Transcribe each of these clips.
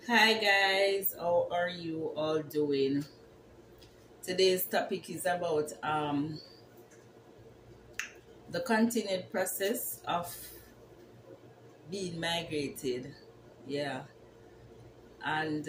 Hi guys, how are you all doing? Today's topic is about the continued process of being migrated. Yeah, and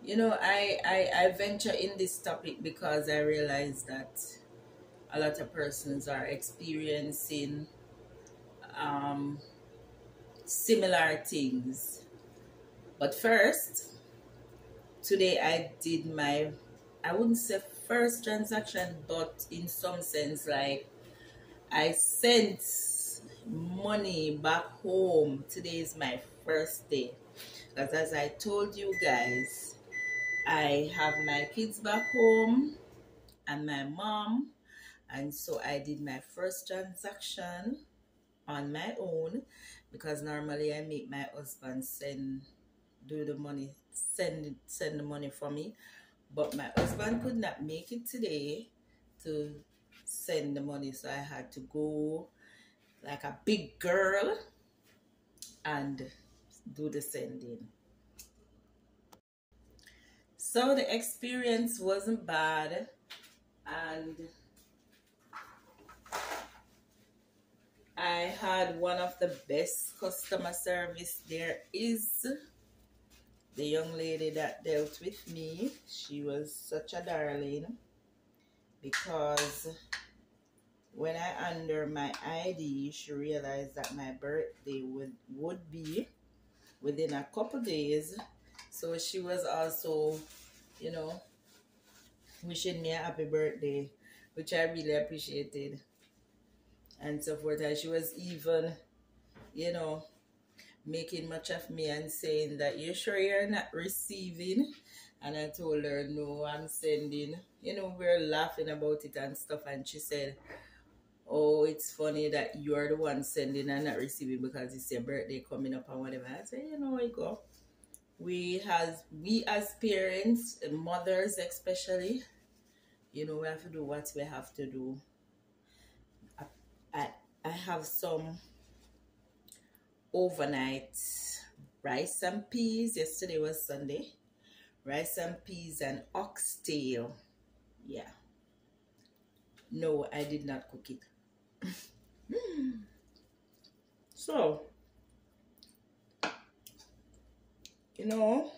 I venture in this topic because I realize that a lot of persons are experiencing um, similar things. But first, today I did my, I wouldn't say first transaction, but in some sense, like I sent money back home. Today is my first day. Because as I told you guys, I have my kids back home and my mom. And so I did my first transaction on my own because normally I make my husband do the money, send the money for me. But my husband could not make it today to send the money, so I had to go like a big girl and do the sending. So the experience wasn't bad, and I had one of the best customer service there is. The young lady that dealt with me, she was such a darling because when I under my ID, she realized that my birthday would be within a couple days. So she was also, you know, wishing me a happy birthday, which I really appreciated, and so forth. And she was even, you know, making much of me and saying that you sure you're not receiving. And I told her no, I'm sending. We're laughing about it and stuff. And she said, "Oh, it's funny that you're the one sending and not receiving because it's your birthday coming up and whatever." I said, you go. We as parents, mothers especially, we have to do what we have to do. I, I, I have some overnight rice and peas. Yesterday was Sunday. Rice and peas and oxtail. Yeah. No, I did not cook it. So, you know,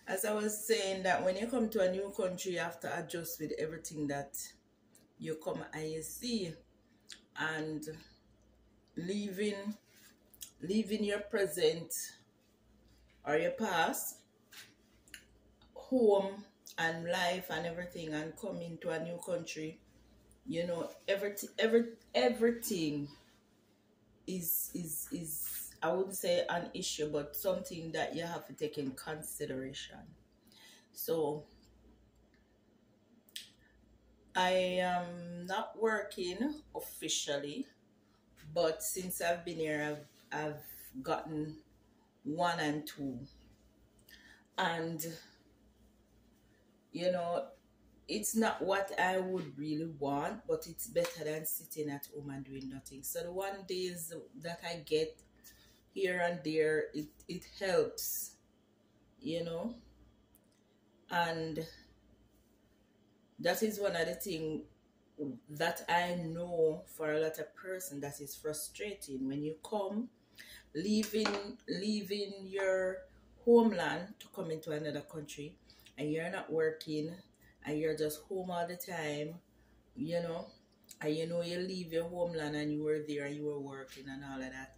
as I was saying, that when you come to a new country, you have to adjust with everything that you come and you see. And leaving leaving your present or your past home and life and everything and coming to a new country, everything is I wouldn't say an issue, but something that you have to take in consideration. So I am not working officially, but since I've been here, I've gotten one and two, and you know it's not what I would really want, but it's better than sitting at home and doing nothing. So the 1 days that I get here and there, it helps, you know, and that is one of the things that I know for a lot of person that is frustrating when you come leaving your homeland to come into another country and you're not working and you're just home all the time, you know, and you leave your homeland and you were there and you were working and all of that,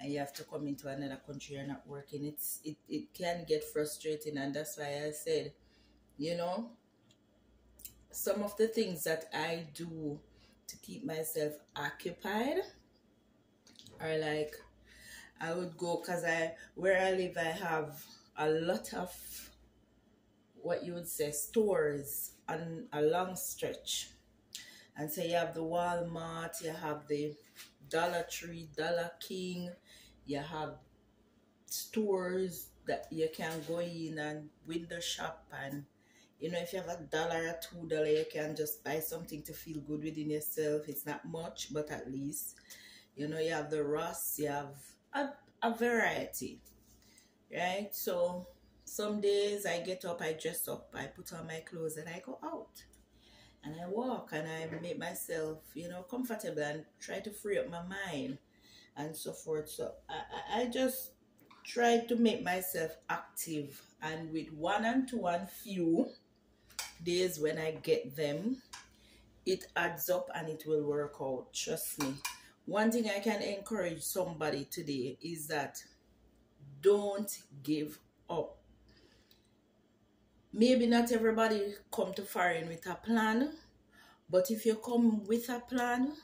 and you have to come into another country, you're not working. It can get frustrating, and that's why I said, you know, some of the things that I do to keep myself occupied are like I would go, because where I live, I have a lot of what you would say stores on a long stretch. And so you have the Walmart, you have the Dollar Tree, Dollar King, you have stores that you can go in and window shop, and if you have $1 or $2, you can just buy something to feel good within yourself. It's not much, but at least you have the Ross, you have a variety, right? So some days I get up, I dress up, I put on my clothes, and I go out. And I walk and I make myself, comfortable and try to free up my mind and so forth. So I just try to make myself active. And with one and two and few days when I get them, it adds up and it will work out. Trust me. One thing I can encourage somebody today is that don't give up. Maybe not everybody come to foreign with a plan, but if you come with a plan,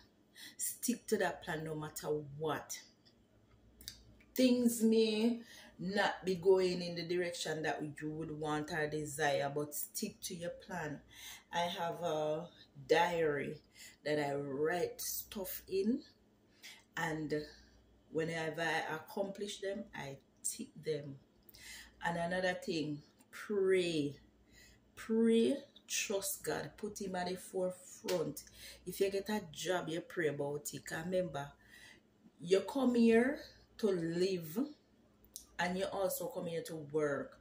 stick to that plan no matter what. Things may not be going in the direction that you would want or desire, but stick to your plan. I have a diary that I write stuff in, and whenever I accomplish them, I tick them. And another thing, pray. Pray, trust God, put Him at the forefront. If you get a job, you pray about it. Remember, you come here to live and you also come here to work.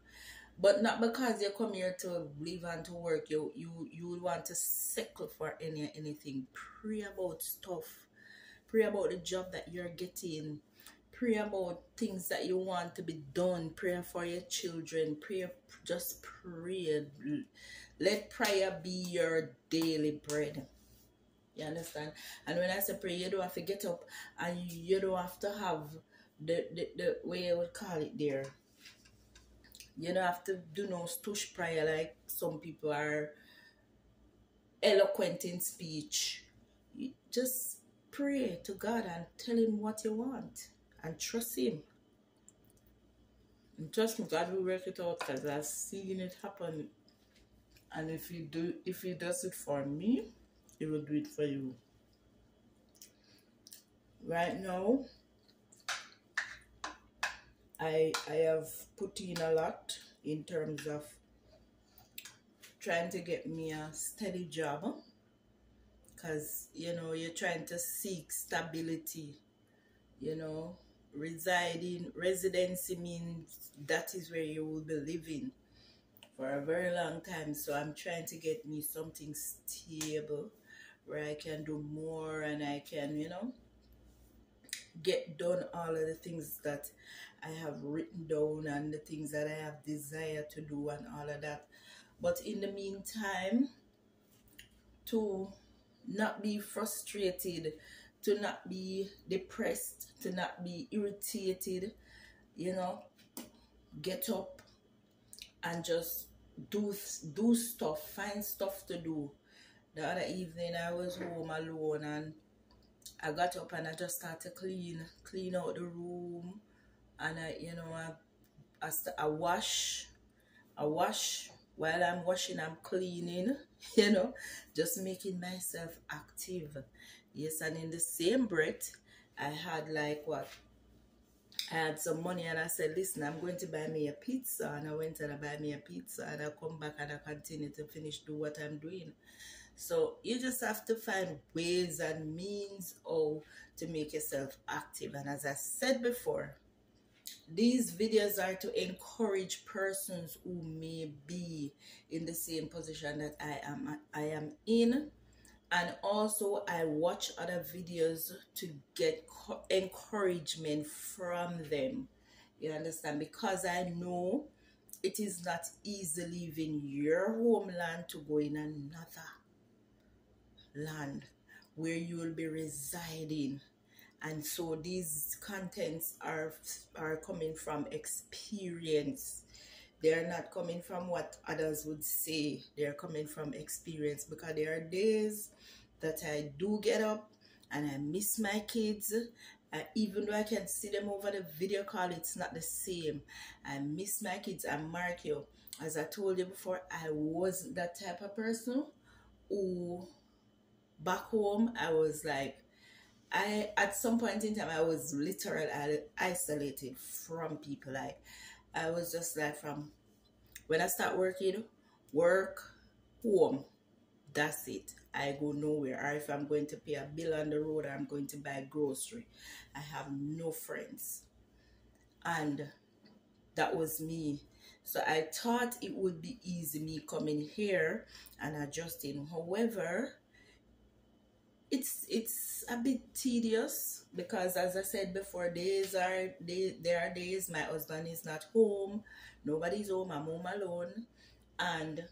But not because you come here to live and to work, you would want to settle for anything. Pray about stuff. Pray about the job that you're getting. Pray about things that you want to be done. Pray for your children. Just pray. Let prayer be your daily bread. You understand? And when I say pray, you don't have to get up and you don't have to have the way I would call it there. You don't have to do no stush prayer like some people are eloquent in speech. You just pray to God and tell Him what you want and trust Him. And trust me, God will work it out because I've seen it happen. And if He does it for me, He will do it for you. Right now, I have put in a lot in terms of trying to get me a steady job, because you're trying to seek stability. Residency means that is where you will be living for a very long time. So I'm trying to get me something stable where I can do more and I can get done all of the things that I have written down and the things that I have desire to do and all of that. But in the meantime, to not be frustrated, to not be depressed, to not be irritated, get up and just do stuff, find stuff to do. The other evening I was home alone and I got up and I just started to clean out the room, and I wash while I'm washing, I'm cleaning, just making myself active. Yes, and in the same breath, I had I had some money and I said, listen, I'm going to buy me a pizza. And I went and I buy me a pizza and I come back and I continue to do what I'm doing. So you just have to find ways and means to make yourself active. And as I said before, these videos are to encourage persons who may be in the same position that I am in. And also I watch other videos to get encouragement from them. You understand? Because I know it is not easy leaving your homeland to go in another land where you will be residing. And so these contents are coming from experience. They're not coming from what others would say. They're coming from experience, because there are days that I do get up and I miss my kids. Even though I can see them over the video call, it's not the same. I miss my kids. And mark you, as I told you before, I wasn't that type of person who back home I was like, at some point in time I was literally isolated from people. Like I was just like, from when I start working, work, home, that's it. I go nowhere. Or if I'm going to pay a bill on the road or I'm going to buy grocery, I have no friends. And that was me. So I thought it would be easy me coming here and adjusting. However, it's a bit tedious because, as I said before, there are days my husband is not home, nobody's home, I'm home alone, and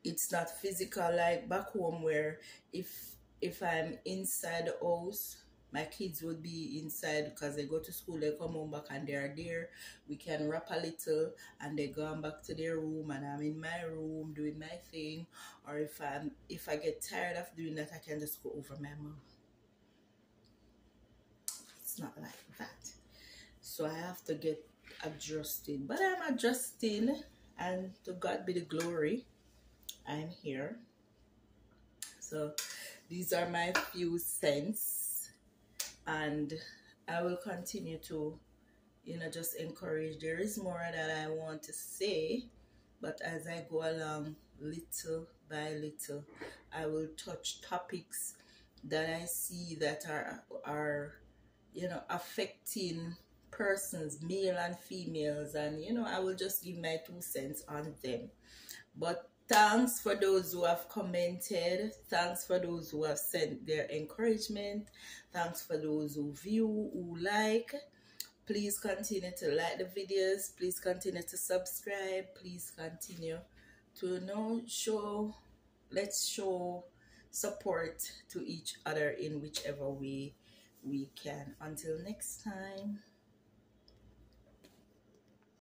it's not physical like back home where if I'm inside the house, my kids would be inside because they go to school, they come home back and they are there. We can rap a little and they go back to their room and I'm in my room doing my thing. Or if I get tired of doing that, I can just go over my mom. It's not like that. So I have to get adjusted. But I'm adjusting, and to God be the glory. I'm here. So these are my few cents, and I will continue to, just encourage. There is more that I want to say, but as I go along, little by little, I will touch topics that I see that are affecting persons, male and females, and I will just give my 2 cents on them. But thanks for those who have commented. Thanks for those who have sent their encouragement. Thanks for those who view, who like. Please continue to like the videos. Please continue to subscribe. Please continue to let's show support to each other in whichever way we can. Until next time.